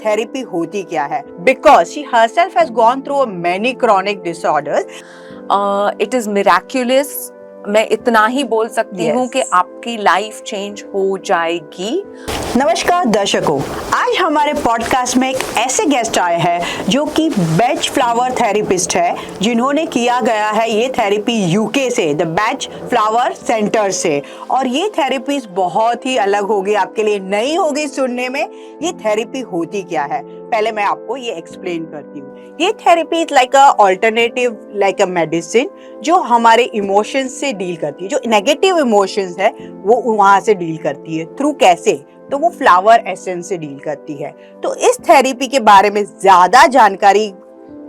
Therapy होती क्या है, because she herself has gone through many chronic disorders. It is miraculous. मैं इतना ही बोल सकती हूँ कि आपकी लाइफ चेंज हो जाएगी। नमस्कार दर्शकों, आज हमारे पॉडकास्ट में एक ऐसे गेस्ट आए हैं जो कि बैच फ्लावर थेरेपिस्ट है, जिन्होंने किया गया है ये थेरेपी यूके से, द बैच फ्लावर सेंटर से। और ये थेरेपी बहुत ही अलग होगी, आपके लिए नई होगी सुनने में। ये थेरेपी होती क्या है, पहले मैं आपको ये एक्सप्लेन करती हूँ। ये therapy is like a alternative, like a medicine, जो हमारे इमोशंस से डील करती है। जो नेगेटिव इमोशंस है वो वहां से डील करती है। थ्रू कैसे? तो वो फ्लावर एसेंस से डील करती है। तो इस थेरेपी के बारे में ज्यादा जानकारी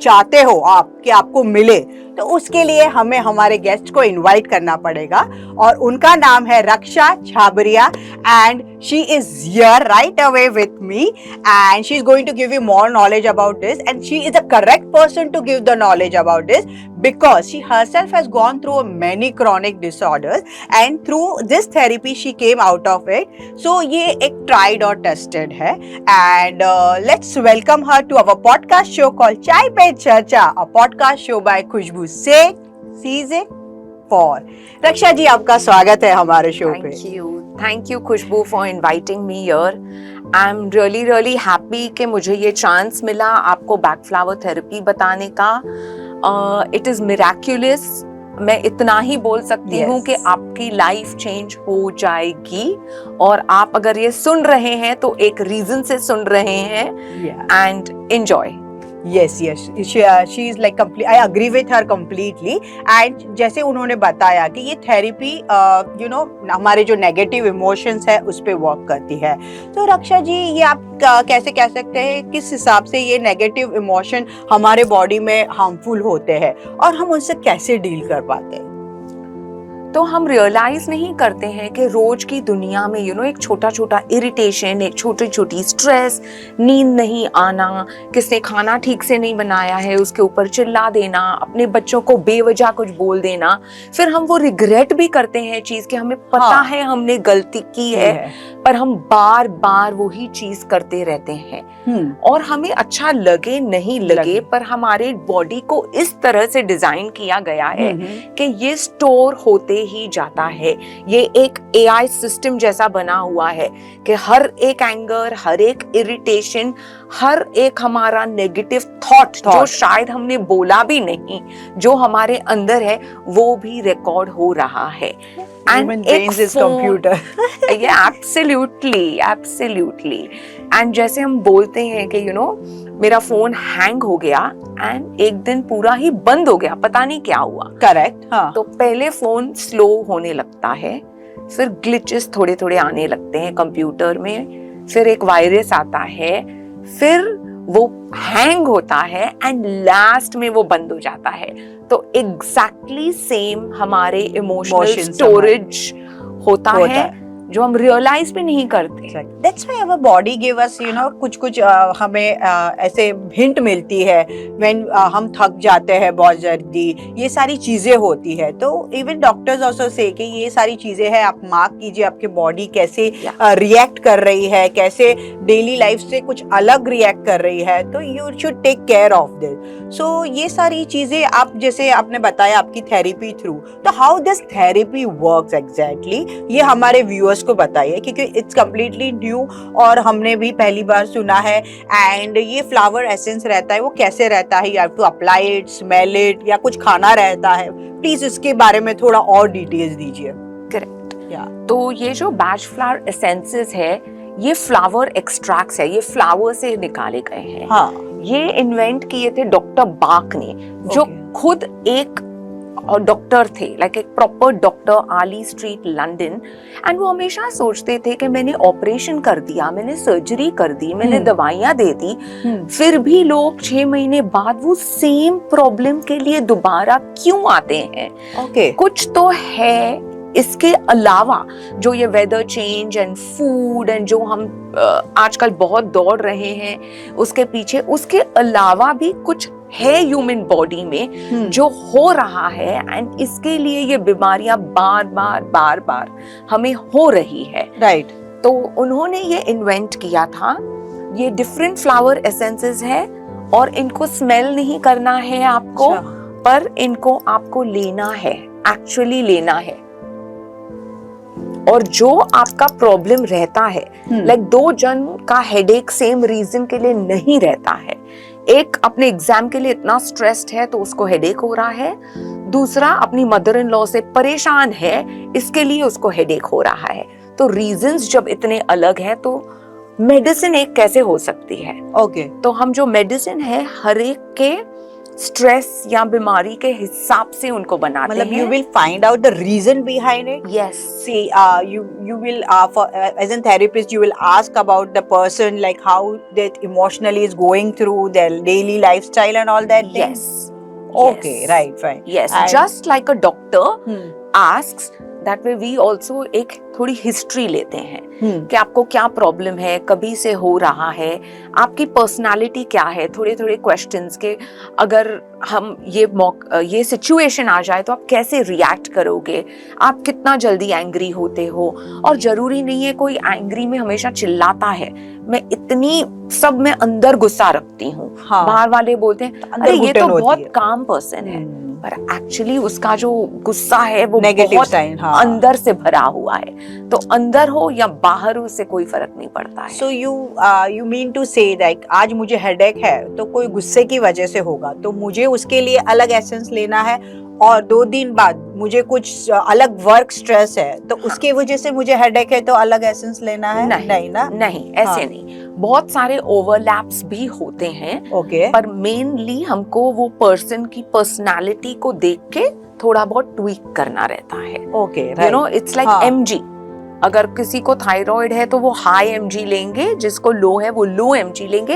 चाहते हो आप कि आपको मिले, तो उसके लिए हमें हमारे गेस्ट को इनवाइट करना पड़ेगा। और उनका नाम है Raksha Chhabria, and she is here right away with me, and she is going to give you more knowledge about this, and she is the correct person to give the knowledge about this, because she herself has gone through many chronic disorders, and through this therapy she came out of it. So ये एक tried और tested है, and let's welcome her to our podcast show called चाय पे चर्चा, a podcast show by खुशबू से season 4। रक्षा जी, आपका स्वागत है हमारे शो पे। Thank you Khushboo for inviting me here. I am really happy कि मुझे ये चांस मिला आपको बैक फ्लावर थेरेपी बताने का। It is miraculous. मैं इतना ही बोल सकती हूँ कि आपकी लाइफ चेंज हो जाएगी। और आप अगर ये सुन रहे हैं तो एक रीजन से सुन रहे हैं, and enjoy. Yes, she is like complete. I agree with her completely. And जैसे उन्होंने बताया कि ये थेरेपी हमारे जो नेगेटिव इमोशंस है उस पे वर्क करती है। तो रक्षा जी, ये आप कैसे कह सकते हैं किस हिसाब से ये नेगेटिव इमोशन हमारे बॉडी में हार्मफुल होते हैं और हम उनसे कैसे डील कर पाते हैं? तो हम रियलाइज नहीं करते हैं कि रोज की दुनिया में एक छोटा छोटा इरिटेशन, एक छोटी छोटी स्ट्रेस, नींद नहीं आना, किसने खाना ठीक से नहीं बनाया है उसके ऊपर चिल्ला देना, अपने बच्चों को बेवजह कुछ बोल देना, फिर हम वो रिग्रेट भी करते हैं चीज कि हमें पता है हमने गलती की है, पर हम बार बार वही चीज करते रहते हैं। और हमें अच्छा लगे नहीं लगे, पर हमारे बॉडी को इस तरह से डिजाइन किया गया है कि ये स्टोर होते ही जाता है। ये एक AI सिस्टम जैसा बना हुआ है कि हर एक एंगर, हर एक इरिटेशन, हर एक हमारा नेगेटिव थॉट जो शायद हमने बोला भी नहीं, जो हमारे अंदर है, वो भी रिकॉर्ड हो रहा है। Human brains is computer. Yeah, absolutely. And जैसे हम बोलते हैं कि मेरा फोन हैंग हो गया एंड एक दिन पूरा ही बंद हो गया, पता नहीं क्या हुआ। करेक्ट, हाँ। तो पहले फोन स्लो होने लगता है, फिर ग्लिचेस थोड़े थोड़े आने लगते हैं कंप्यूटर में, फिर एक वायरस आता है, फिर वो हैंग होता है एंड लास्ट में वो बंद हो जाता है। तो एग्जैक्टली सेम हमारे इमोशनल स्टोरेज होता है, जो हम रियलाइज भी नहीं करते। That's why our body give us, कुछ हमें ऐसे हिंट मिलती है when हम थक जाते हैं बहुत जल्दी, ये सारी चीजें होती है। तो इवन डॉक्टर्स ऑल्सो से कि ये सारी चीजें हैं, आप मार्क कीजिए आपके बॉडी कैसे रिएक्ट कर रही है, कैसे डेली लाइफ से कुछ अलग रिएक्ट कर रही है, तो you should take care of this. So ये सारी चीजें आप, जैसे आपने बताया आपकी थेरेपी थ्रू, तो how this therapy works exactly, ये हमारे व्यूअर्स को बताइए, क्योंकि इट्स कम्प्लीटली न्यू और हमने भी पहली बार सुना है। एंड ये फ्लावर एसेंस रहता है, वो कैसे रहता है? You have to apply it, smell it, या कुछ खाना रहता है? प्लीज इसके बारे में थोड़ा और डिटेल्स दीजिए। करेक्ट। तो ये जो बैच फ्लावर एसेंसेस है, ये फ्लावर एक्सट्रैक्ट्स है, ये फ्लावर से निकाले गए हैं। हाँ। ये इन्वेंट किए थे डॉक्टर बाक ने, जो खुद एक डॉक्टर थे, लाइक एक proper doctor, Harley Street London. And वो हमेशा सोचते थे कि मैंने ऑपरेशन कर दिया, मैंने सर्जरी कर दी, मैंने दवाइयां दे दी, फिर भी लोग 6 महीने बाद वो सेम प्रॉब्लम के लिए दोबारा क्यों आते हैं? कुछ तो है इसके अलावा, जो ये weather change and food and जो हम आजकल बहुत दौड़ रहे हैं उसके पीछे, उसके अलावा भी कुछ है ह्यूमन बॉडी में जो हो रहा है, एंड इसके लिए ये बीमारियां बार बार हमें हो रही है। राइट। तो उन्होंने ये इन्वेंट किया था ये डिफरेंट फ्लावर एसेंसेस है और इनको स्मेल नहीं करना है आपको, पर इनको आपको लेना है, एक्चुअली लेना है। और जो आपका प्रॉब्लम रहता है, लाइक 2 जन का हेडेक सेम रीजन के लिए नहीं रहता है। एक अपने एग्जाम के लिए इतना स्ट्रेस्ड है तो उसको हेडेक हो रहा है, दूसरा अपनी मदर इन लॉ से परेशान है इसके लिए उसको हेडेक हो रहा है। तो रीजंस जब इतने अलग हैं तो मेडिसिन एक कैसे हो सकती है? ओके तो हम जो मेडिसिन है हर एक के स्ट्रेस या बीमारी के हिसाब से उनको बनाते मतलब हैं। you will find out the reason behind it. Yes. See, you will for as a therapist you will ask about the person, like how that emotionally is going through their daily lifestyle and all that thing? Yes. Okay, Yes. right, fine. Yes, And- just like a doctor Hmm. asks, that way we also एक थोड़ी history लेते हैं Hmm. कि आपको क्या problem है, कभी से हो रहा है, आपकी पर्सनालिटी क्या है, थोड़े थोड़े क्वेश्चंस के अगर हम ये सिचुएशन आ जाए तो आप कैसे रिएक्ट करोगे, आप कितना जल्दी एंग्री होते हो। और जरूरी नहीं है कोई एंग्री में हमेशा चिल्लाता है, मैं इतनी सब में अंदर गुस्सा रखती हूँ। हाँ। बाहर वाले बोलते हैं अंदर अरे ये तो घुटन होती बहुत है। काम पर्सन है, Hmm. पर एक्चुअली उसका जो गुस्सा है वो Negative बहुत sign, हाँ। अंदर से भरा हुआ है। तो अंदर हो या बाहर हो उससे कोई फर्क नहीं पड़ता है। So you mean to say that आज मुझे हेडेक है तो कोई गुस्से की वजह से होगा, तो मुझे उसके लिए अलग एसेंस लेना है, और 2 दिन बाद मुझे कुछ अलग वर्क स्ट्रेस है तो उसकी वजह से मुझे हेडेक है तो अलग एसेंस लेना है? नहीं ना? नहीं, ऐसे हाँ। नहीं। बहुत सारे ओवरलैप्स भी होते हैं, ओके पर मेनली हमको वो पर्सन की पर्सनालिटी को देख के थोड़ा बहुत ट्वीक करना रहता है। Okay you know it's like हाँ। एमजी। अगर किसी को थायराइड है तो वो हाई एमजी लेंगे, जिसको लो है वो लो एमजी लेंगे,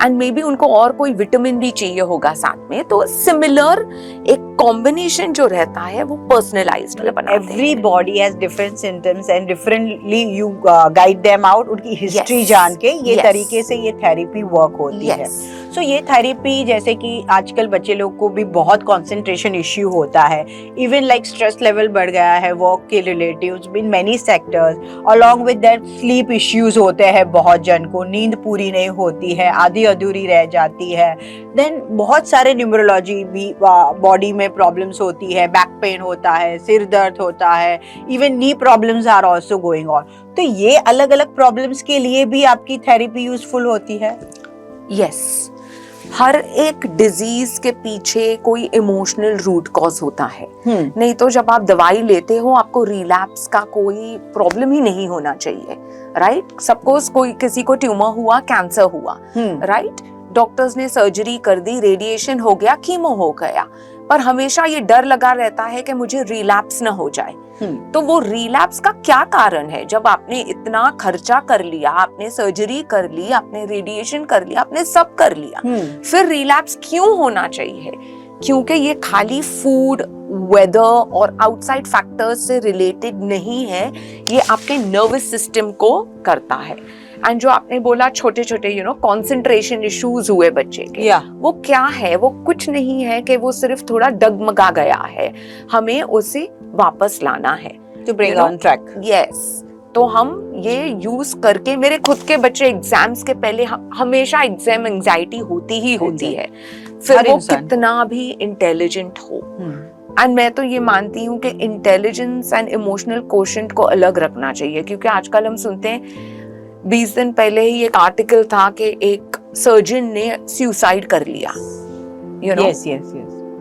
एंड मे बी उनको और कोई विटामिन भी चाहिए होगा साथ में। तो सिमिलर एक कॉम्बिनेशन जो रहता है वो पर्सनलाइज्ड बनाते हैं। Every body has different symptoms and differently you guide them out, उनकी हिस्ट्री Yes. जान के ये Yes. तरीके से ये थेरेपी वर्क होती है। Yes. सो ये थेरेपी जैसे कि आजकल बच्चे लोग को भी बहुत कंसंट्रेशन इश्यू होता है, इवन लाइक स्ट्रेस लेवल बढ़ गया है वर्क के relatives in many sectors, along with that sleep issues होते हैं, बहुत जन को नींद पूरी नहीं होती है, आधी अधूरी रह जाती है। देन बहुत सारे न्यूमरोलॉजी भी बॉडी में प्रॉब्लम्स होती है, बैक पेन होता है, सिर दर्द होता है, even knee problems are also going on. तो ये अलग अलग प्रॉब्लम्स के लिए भी आपकी थेरेपी यूजफुल होती है? यस, हर एक डिजीज के पीछे कोई इमोशनल रूट कॉज होता है। नहीं तो जब आप दवाई लेते हो आपको रिलैप्स का कोई प्रॉब्लम ही नहीं होना चाहिए, राइट? सपोज कोई किसी को ट्यूमर हुआ, कैंसर हुआ, राइट? डॉक्टर्स ने सर्जरी कर दी, रेडिएशन हो गया, कीमो हो गया, पर हमेशा ये डर लगा रहता है कि मुझे रिलैप्स ना हो जाए। तो वो रिलैप्स का क्या कारण है? जब आपने इतना खर्चा कर लिया, आपने सर्जरी कर ली, आपने रेडिएशन कर लिया, आपने सब कर लिया, फिर रिलैप्स क्यों होना चाहिए? क्योंकि ये खाली फूड, वेदर और आउटसाइड फैक्टर्स से रिलेटेड नहीं है, ये आपके नर्वस सिस्टम को करता है। एंड जो आपने बोला छोटे छोटे कंसंट्रेशन इश्यूज हुए बच्चे के, वो क्या है? वो कुछ नहीं है कि वो सिर्फ थोड़ा डगमगा गया है, हमें उसे वापस लाना है, to bring on track. Yes, तो हम ये यूज करके, मेरे खुद के बच्चे एग्जाम्स के पहले हमेशा एग्जाम एंजाइटी होती ही होती है, फिर वो कितना भी इंटेलिजेंट हो। एंड मैं तो ये मानती हूँ कि इंटेलिजेंस एंड इमोशनल कोशेंट को अलग रखना चाहिए, क्योंकि आजकल हम सुनते हैं, 20 दिन पहले ही एक आर्टिकल था कि एक सर्जन ने सुसाइड कर लिया,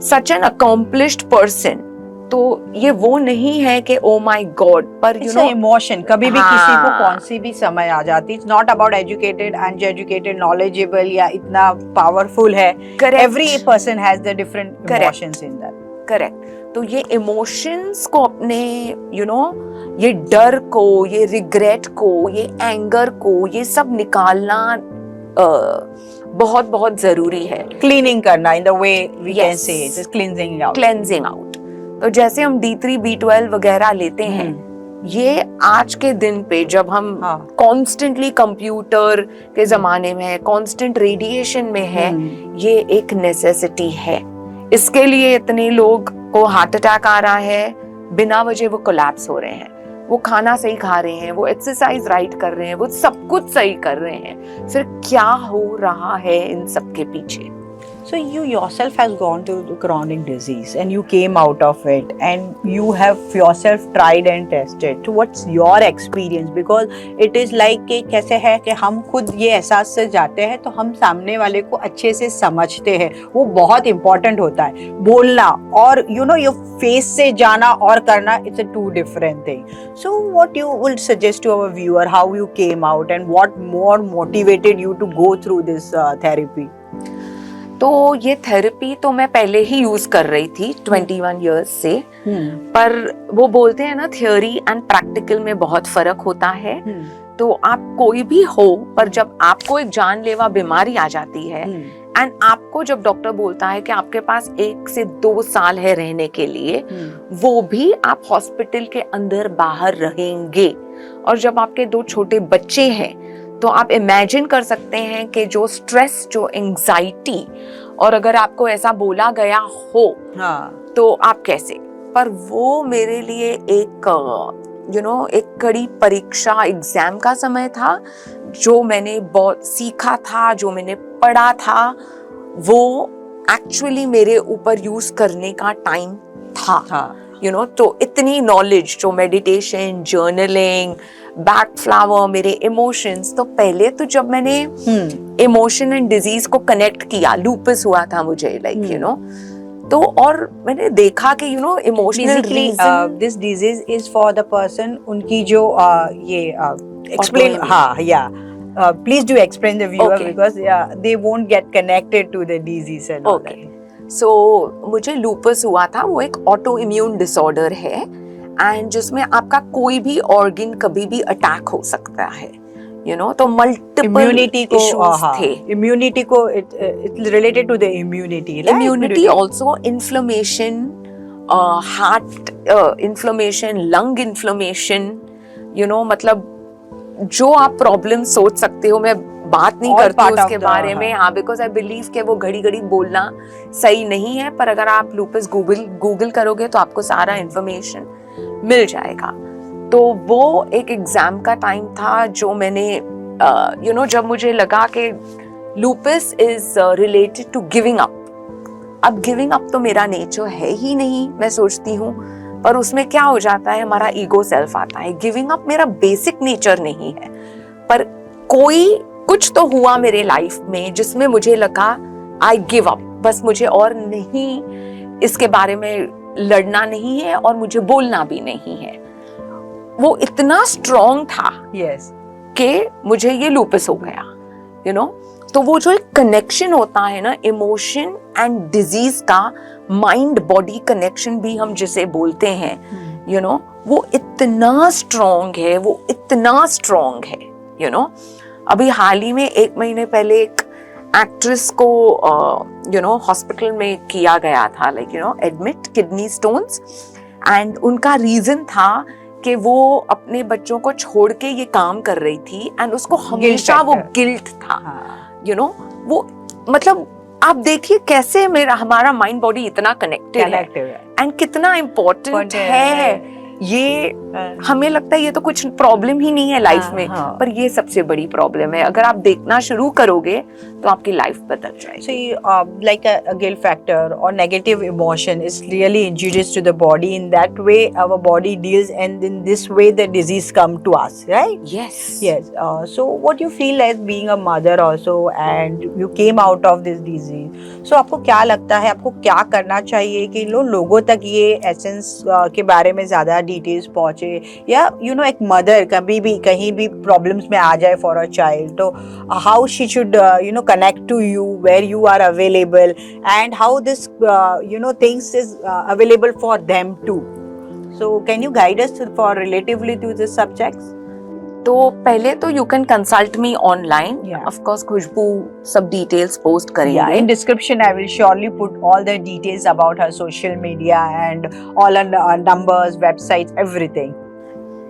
सच एन अकम्प्लिश्ड पर्सन। तो ये वो नहीं है कि ओ माय गॉड, पर इमोशन कभी भी किसी को कौन सी भी समय आ जाती है। It's not about educated, uneducated, knowledgeable या इतना पावरफुल है। Every person has the different emotions in that. Correct. तो ये इमोशंस को अपने ये डर को, ये रिग्रेट को, ये एंगर को, ये सब निकालना बहुत बहुत जरूरी है। क्लीनिंग करना, in the way we can say, just cleansing out. Cleansing out. तो जैसे हम D3, B12 वगैरह लेते हैं, ये आज के दिन पे जब हम कॉन्स्टेंटली कंप्यूटर के जमाने में है, कॉन्स्टेंट रेडिएशन में है, ये एक नेसेसिटी है। इसके लिए इतने लोग को हार्ट अटैक आ रहा है, बिना वजह वो कोलैप्स हो रहे हैं। वो खाना सही खा रहे हैं, वो एक्सरसाइज राइट कर रहे हैं, वो सब कुछ सही कर रहे हैं, फिर क्या हो रहा है इन सब के पीछे? So you yourself has gone through the chronic disease and you came out of it and you have yourself tried and tested. So what's your experience? Because it is like कि कैसे है कि हम खुद ये एहसास से जाते हैं तो हम सामने वाले को अच्छे से समझते हैं, वो बहुत important होता है बोलना और your face से जाना और करना, it's a two different thing. So what you will suggest to our viewer, how you came out and what more motivated you to go through this therapy? तो ये थेरेपी तो मैं पहले ही यूज कर रही थी 21 इयर्स से, पर वो बोलते हैं ना थियोरी एंड प्रैक्टिकल में बहुत फर्क होता है। तो आप कोई भी हो, पर जब आपको एक जानलेवा बीमारी आ जाती है एंड आपको जब डॉक्टर बोलता है कि आपके पास 1 से 2 साल है रहने के लिए, वो भी आप हॉस्पिटल के अंदर बाहर रहेंगे, और जब आपके 2 छोटे बच्चे हैं तो आप इमेजिन कर सकते हैं कि जो स्ट्रेस, जो एंजाइटी, और अगर आपको ऐसा बोला गया हो तो आप कैसे। पर वो मेरे लिए एक एक कड़ी परीक्षा, एग्जाम का समय था। जो मैंने बहुत सीखा था, जो मैंने पढ़ा था, वो एक्चुअली मेरे ऊपर यूज करने का टाइम था। तो इतनी नॉलेज, जो मेडिटेशन, जर्नलिंग, बैक फ्लावर, मेरे इमोशंस, तो पहले तो जब मैंने इमोशन एंड डिजीज को कनेक्ट किया, लूपस हुआ था मुझे, तो और मैंने देखा कि emotional reason, this disease is for the person, उनकी जो ये explain, please do explain the viewer, because they won't get connected to the disease and all that. So मुझे लूपस हुआ था, वो एक ऑटो इम्यून डिसऑर्डर है एंड जिसमें आपका कोई भी ऑर्गन कभी भी अटैक हो सकता है, तो मल्टीपल इश्यूज थे। इम्यूनिटी को it's related to the immunity, right? Immunity also, inflammation, heart inflammation, lung inflammation, मतलब जो आप प्रॉब्लम सोच सकते हो, मैं बात नहीं करती उसके बारे में, बिकॉज आई बिलीव कि वो घड़ी घड़ी बोलना सही नहीं है, पर अगर आप लूपस गूगल करोगे तो आपको सारा इंफॉर्मेशन मिल जाएगा। तो वो एक एग्जाम का टाइम था जो मैंने जब मुझे लगा कि lupus is related to giving up. अब गिविंग अप तो मेरा नेचर है ही नहीं, मैं सोचती हूँ, पर उसमें क्या हो जाता है, हमारा ईगो सेल्फ आता है। गिविंग अप मेरा बेसिक नेचर नहीं है, पर कुछ तो हुआ मेरे लाइफ में जिसमें मुझे लगा आई गिव अप, बस मुझे और नहीं इसके बारे में लड़ना नहीं है और मुझे बोलना भी नहीं है। वो इतना स्ट्रॉन्ग था कि मुझे ये लूपस हो गया, तो वो जो एक कनेक्शन होता है ना, इमोशन एंड डिजीज का, माइंड बॉडी कनेक्शन भी हम जिसे बोलते हैं, वो इतना स्ट्रॉन्ग है, वो इतना स्ट्रॉन्ग है। अभी हाल ही में 1 महीने पहले एक एक्ट्रेस को हॉस्पिटल में किया गया था, एडमिट, किडनी स्टोन्स, एंड उनका रीजन था कि वो अपने बच्चों को छोड़ के ये काम कर रही थी एंड उसको हमेशा वो गिल्ट था। वो मतलब आप देखिए कैसे हमारा माइंड बॉडी इतना कनेक्टेड है एंड कितना इम्पोर्टेंट है ये। हमें लगता है ये तो कुछ प्रॉब्लम ही नहीं है लाइफ में, पर ये सबसे बड़ी प्रॉब्लम है। अगर आप देखना शुरू करोगे तो आपकी लाइफ बदल जाएगी। So, like a guilt factor or negative emotion is really injurious to the body. In that way, our body deals, and in this way, the disease come to us, right? Yes. So, what you feel as being a mother also, and you came out of this disease. So, आपको क्या लगता है, आपको क्या करना चाहिए कि लोगों तक ये एसेंस के बारे में ज्यादा डिटेल्स पहुंचे, या एक मदर कभी भी कहीं भी प्रॉब्लम्स में आ जाए फॉर अ चाइल्ड, तो how she should connect to you, where you are available, and how this things is available for them too. So can you guide us for relatively to this subjects? तो पहले तो you can consult me online. Of course, खुशबू सब details post करेंगे. In description I will surely put all the details about her social media and all her numbers, websites, everything.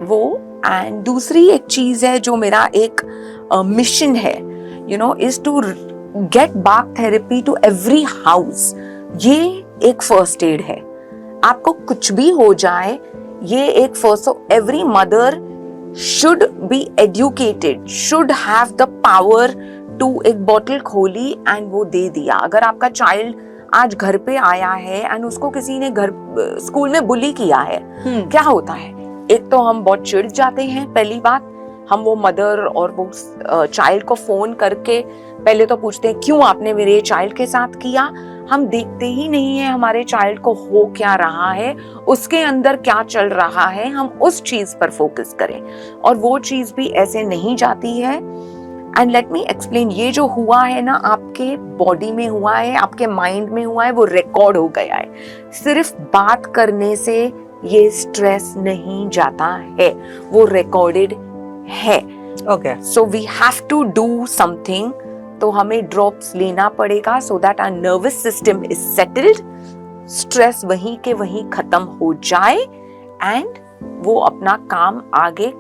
वो and दूसरी एक चीज है जो मेरा एक मिशन है, is to get back therapy to every house. ये एक फर्स्ट एड है। आपको कुछ भी हो जाए, ये एक first of every mother should be educated, should have the power to एक बॉटल खोली एंड वो दे दिया। अगर आपका चाइल्ड आज घर पे आया है एंड उसको किसी ने घर स्कूल में बुली किया है, क्या होता है? एक तो हम बहुत चिढ़ जाते हैं, पहली बात हम वो मदर और वो चाइल्ड को फोन करके पहले तो पूछते हैं क्यों आपने मेरे चाइल्ड के साथ किया। हम देखते ही नहीं है हमारे चाइल्ड को हो क्या रहा है, उसके अंदर क्या चल रहा है, हम उस चीज पर फोकस करें और वो चीज भी ऐसे नहीं जाती है। एंड लेट मी एक्सप्लेन, ये जो हुआ है ना आपके बॉडी में हुआ है, आपके माइंड में हुआ है, वो रिकॉर्ड हो गया है। सिर्फ बात करने से ये स्ट्रेस नहीं जाता है, वो रिकॉर्डेड है। Okay, so we have to do something. तो हमें ड्रॉप्स लेना पड़ेगा so that our nervous system is settled, stress वहीं के वहीं खत्म हो जाए एंड वो अपना काम आगे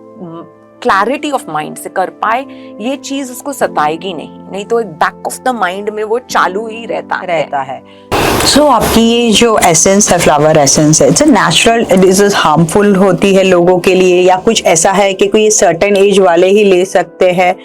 क्लैरिटी ऑफ माइंड से कर पाए। ये चीज उसको सताएगी नहीं तो एक बैक ऑफ द माइंड में वो चालू ही रहता है। सो आपकी ये जो एसेंस है, फ्लावर एसेंस है, इट्स नेचुरल, इज हार्मफुल होती है लोगों के लिए या कुछ ऐसा है कि कोई सर्टेन एज वाले ही ले सकते हैं?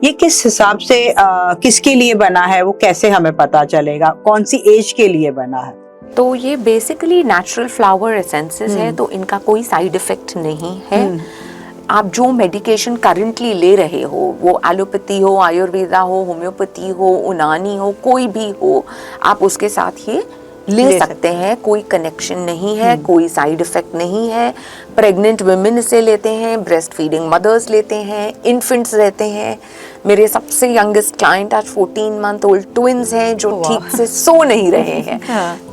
ये किस हिसाब से किसके लिए बना है, वो कैसे हमें पता चलेगा? कौन सी एज के लिए बना है? तो ये बेसिकली नेचुरल फ्लावर एसेंसेस है, तो इनका कोई साइड इफेक्ट नहीं है। आप जो मेडिकेशन करंटली ले रहे हो, वो एलोपैथी हो, आयुर्वेदा हो, होम्योपैथी हो, उनानी हो, कोई भी हो, आप उसके साथ ये ले सकते हैं। कोई कनेक्शन नहीं है, कोई साइड इफेक्ट नहीं है। प्रेग्नेंट वुमेन इसे लेते हैं, ब्रेस्ट फीडिंग मदर्स लेते हैं, इन्फेंट्स रहते हैं। मेरे सबसे यंगेस्ट क्लाइंट आज 14 मंथ ओल्ड ट्विंस हैं जो ठीक से सो नहीं रहे हैं।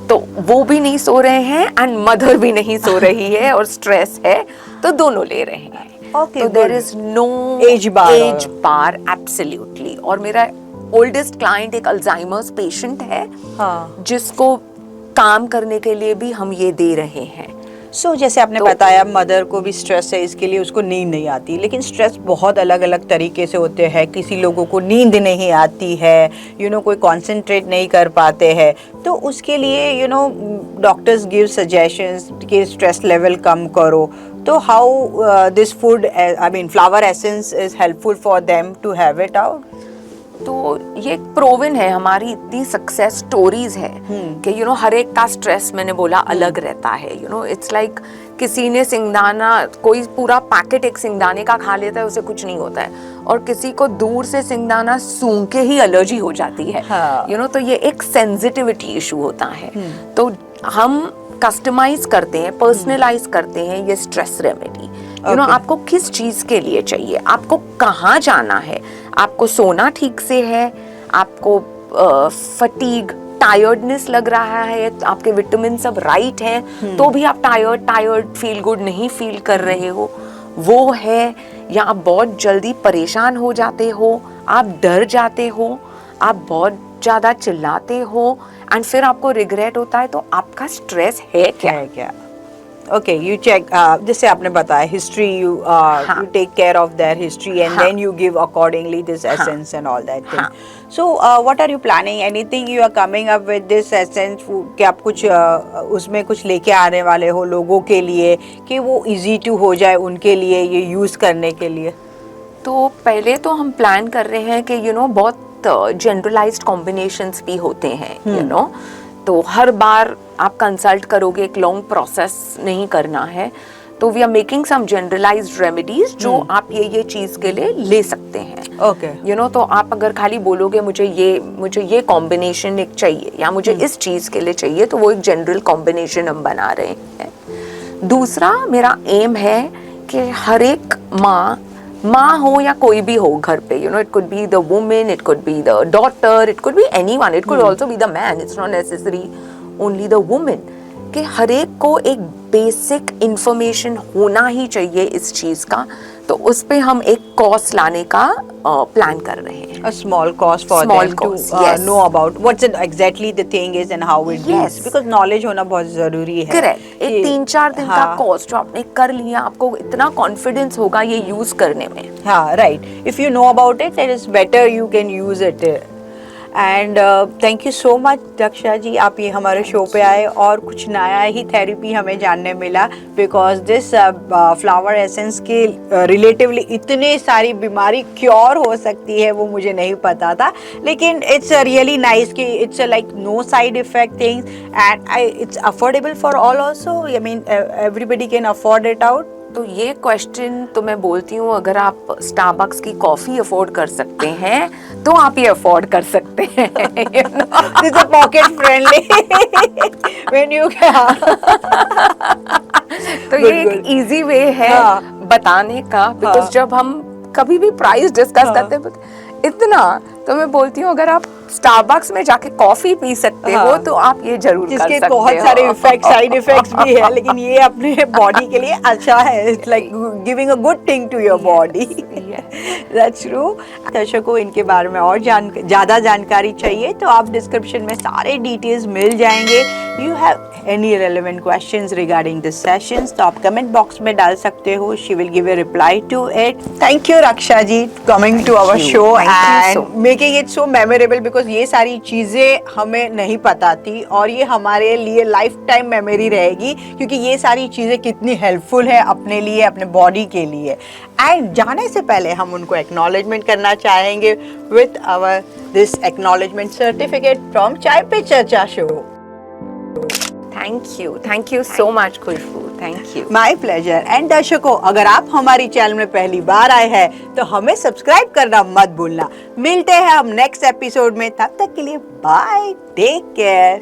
तो वो भी नहीं सो रहे हैं एंड मदर भी नहीं सो रही है और स्ट्रेस है, तो दोनों ले रहे हैं। Okay, तो there is no age bar absolutely. और मेरा ओल्डेस्ट क्लाइंट एक अल्जाइमर्स पेशेंट है, जिसको काम करने के लिए भी हम ये दे रहे हैं। सो जैसे आपने बताया मदर को भी स्ट्रेस है, इसके लिए उसको नींद नहीं आती, लेकिन स्ट्रेस बहुत अलग अलग तरीके से होते हैं। किसी लोगों को नींद नहीं आती है, कोई कंसंट्रेट नहीं कर पाते हैं, तो उसके लिए डॉक्टर्स गिव सजेशंस कि स्ट्रेस लेवल कम करो। तो how this food, I mean flower essence, is helpful for them to have it out? तो ये प्रोवन है, हमारी इतनी सक्सेस स्टोरीज है कि हर एक का स्ट्रेस, मैंने बोला, अलग रहता है। इट्स लाइक किसी ने सिंगदाना, कोई पूरा पैकेट एक सिंगदाने का खा लेता है, उसे कुछ नहीं होता है, और किसी को दूर से सिंगदाना सूंघ के ही एलर्जी हो जाती है। तो ये एक सेंसिटिविटी इशू होता है। तो हम कस्टमाइज करते हैं, पर्सनलाइज करते हैं ये स्ट्रेस रेमेडी। आपको किस चीज के लिए चाहिए, आपको कहाँ जाना है, आपको सोना ठीक से है, आपको फटीग, टायर्डनेस लग रहा है, आपके विटामिन सब राइट हैं, तो भी आप टायर्ड फील गुड नहीं फील कर रहे हो, वो है, या आप बहुत जल्दी परेशान हो जाते हो, आप डर जाते हो, आप बहुत ज्यादा चिल्लाते हो एंड फिर आपको रिग्रेट होता है, तो आपका स्ट्रेस है क्या? Okay, you check, जैसे आपने बताया history, you take care of their history and then you give accordingly this essence and all that thing. So what are you planning? Anything you are coming up with this essence? क्या आप कुछ उसमें कुछ लेके आने वाले हो लोगों के लिए कि वो easy to हो जाए उनके लिए ये यूज करने के लिए? तो पहले तो हम प्लान कर रहे हैं कि बहुत जनरलाइज्ड कॉम्बिनेशंस भी होते हैं, तो हर बार आप कंसल्ट करोगे, एक लॉन्ग प्रोसेस नहीं करना है। तो we are making some generalized remedies जो आप ये चीज के लिए ले सकते हैं। ओके, तो आप अगर खाली बोलोगे मुझे ये कॉम्बिनेशन एक चाहिए या मुझे इस चीज के लिए चाहिए, तो वो एक जनरल कॉम्बिनेशन हम बना रहे हैं। दूसरा मेरा एम है कि हर एक माँ हो या कोई भी हो घर पे, it could be the woman, it could be the daughter, it could be anyone, it could also be the man, it's not necessary only the woman, कि हर एक को एक बेसिक इंफॉर्मेशन होना ही चाहिए इस चीज का। तो उस पे हम एक कोर्स लाने का प्लान कर रहे हैं। A small course for them to know about what exactly the thing is and how it is, because knowledge होना बहुत जरूरी है। करेक्ट, एक 3-4 दिन का कोर्स जो आपने कर लिया, आपको इतना कॉन्फिडेंस होगा ये यूज करने में। हाँ, right, if you know about it, it is better you can use it. And thank you so much Daksha ji, आप ये हमारे शो पे आए और कुछ नया ही थेरेपी हमें जानने मिला, बिकॉज दिस फ्लावर एसेंस के रिलेटिवली इतने सारी बीमारी क्योर हो सकती है वो मुझे नहीं पता था, लेकिन इट्स रियली नाइस कि it's like no side effect things and it's affordable for all also, I mean everybody can afford it out. तो ये क्वेश्चन तो मैं बोलती हूँ, अगर आप स्टारबक्स की कॉफी अफोर्ड कर सकते हैं तो आप ये अफोर्ड कर सकते हैं. This is pocket friendly when you तो Good, ये एक good. इजी वे है हाँ. बताने का, बिकॉज जब हम कभी भी प्राइस डिस्कस करते हैं इतना, तो मैं बोलती हूँ अगर आप स्टारबक्स में जाके कॉफी पी सकते हो तो आप ये जरूर कर सकते हो. जिसके बहुत सारे इफेक्ट साइड इफेक्ट्स भी है, लेकिन ये अपने बॉडी के लिए अच्छा है. It's like giving a good thing to your body. That's true. दर्शकों, इनके बारे में और ज़्यादा जानकारी चाहिए तो आप डिस्क्रिप्शन में सारे डिटेल्स मिल जाएंगे. You have any relevant questions regarding this sessions तो आप कमेंट बॉक्स में डाल सकते हो. She will give a reply to it. Thank you Raksha ji coming to our show and making it so memorable, because ये सारी चीज़ें हमें नहीं पता थी और ये हमारे लिए लाइफ टाइम मेमोरी रहेगी, क्योंकि ये सारी चीज़ें कितनी हेल्पफुल है अपने लिए, अपने बॉडी के लिए. एंड जाने से पहले हम उनको एक्नॉलेजमेंट करना चाहेंगे with our this acknowledgement certificate from Chai Pe Charcha show. Thank you so much Khushboo. Thank you. My pleasure. And दर्शकों, अगर आप हमारी चैनल में पहली बार आए हैं तो हमें सब्सक्राइब करना मत भूलना. मिलते हैं हम नेक्स्ट एपिसोड में, तब तक के लिए बाय, टेक केयर.